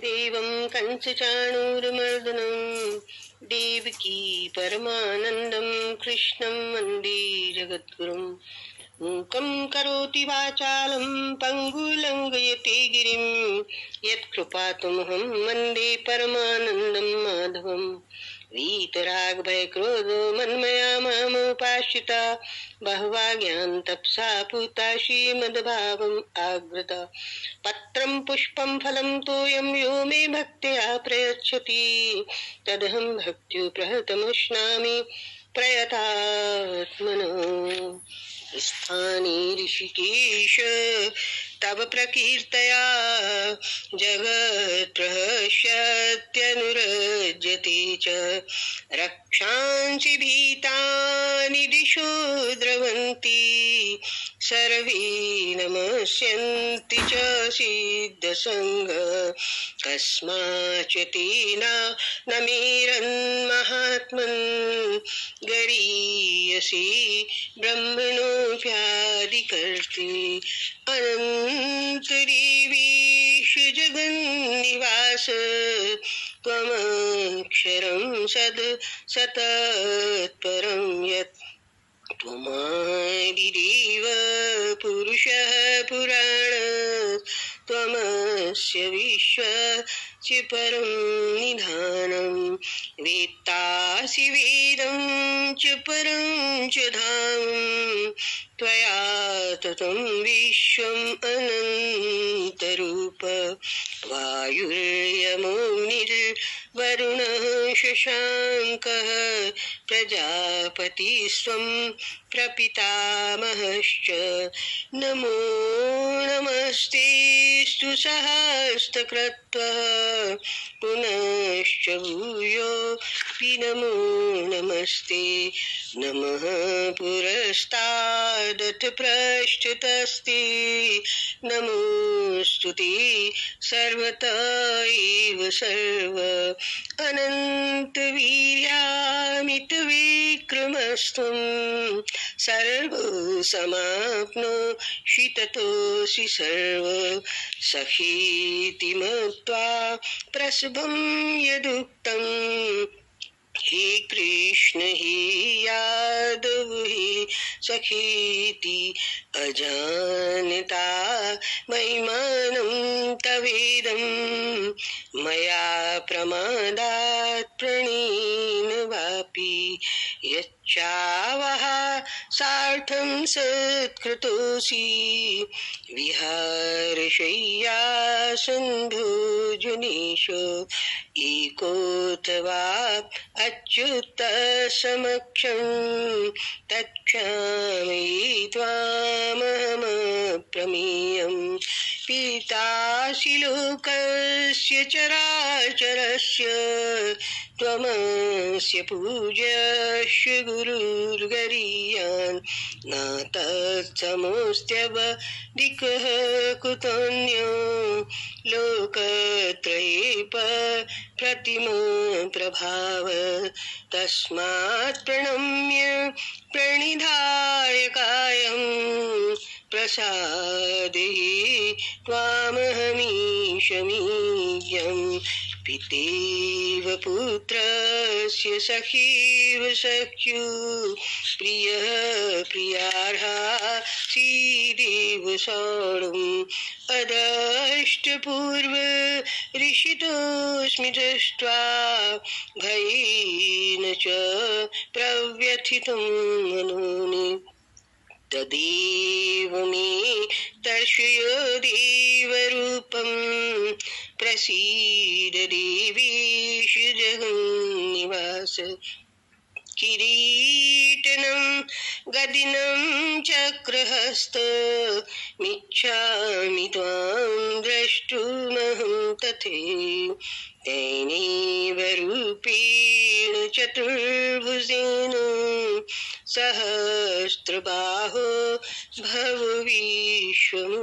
देवं कंसचाणूरमर्दनं देवकी परमानन्दं कृष्णं वन्दे जगद्गुरुं। मूकं करोति वाचालं पङ्गुलङ्घयते गिरिं यत्कृपातुमहं वन्दे परमानन्दं माधवम्। वीतरागभयक्रोधो मन्मया मामुपाश्रिता बहवा ज्ञानतपसा पूता श्रीमद्भावम् आग्रता। पत्रं पुष्पं फलं तोयं यो मे भक्त्या प्रयच्छति तदहं भक्त्या प्रहतमुष्णामि प्रयतात्मनो। स्थाने ऋषिकेश तव प्रकीर्तया जगत्प्रहस्यत्यनुरज्यते च रक्षांसि भीतानि दिशो द्रवन्ति सर्वे नमस्यन्ति च सिद्धसङ्घ कस्माच्च तेन न मेरन्महात्मन् गरीयसी ब्रह्मणोऽप्यादिकर्ते अनन्तदेवेश जगन्निवास त्वमक्षरं सतत्परं यत् त्वमादिदेव पुरुषः पुराण त्वमस्य विश्वस्य परं निधानं वेत्तासि वेदं च परं च धाम त्वया ततं विश्वम् अनन्तरूप वायुर्यमोऽग्निर्वरुणः शशाङ्कः प्रजापतिस्त्वं प्रपितामहश्च नमो नमस्तेऽस्तु सहस्रकृत्वः पुनश्च भूयोऽपि नमो नमस्ते। नमः पुरस्तादथ पृष्ठतस्ते नमोऽस्तु ते सर्वत एव सर्व अनन्तवीर्यामितविक्रमस्त्वं सर्वसमाप्नोषि ततोऽसि सर्व सखीति मत्वा प्रसभं यदुक्तं हे कृष्ण हे यादव हे सखीति अजानता महिमानं तवेदं मया प्रमादात् प्रणीन वापि यच्चावः सार्थं सत्कृतोऽसि विहारशय्यासनं भोजनेषु एकोऽथवा अच्युत समक्षं तत्क्षामि त्वामहमप्रमेयं पितासि लोकस्य चराचरस्य त्वमस्य पूज्यस्य गुरुर्गरीयान् नातत्समोऽस्त्यवधिकः कुतोऽन्यो लोकत्रये प्रतिमो प्रभाव तस्मात् प्रणम्य प्रणिधाय कायं प्रसादे त्वामहमीशमीड्यम् पितेव पुत्रस्य सखीव सख्यु प्रियः प्रियार्हा सीदेव सोढुम् अदष्टपूर्व ऋषितोऽस्मि दृष्ट्वा भयेन च प्रव्यथितं मनोनि तदेव मे दर्शय देवरूपं प्रसीद देवेश जगन्निवास किरीटनं गदिनं चक्रहस्तमिच्छामि त्वां द्रष्टुमहं तथैव तेनैव रूपेण चतुर्भुजेन सहस्रबाहो भव विश्वमूर्ते।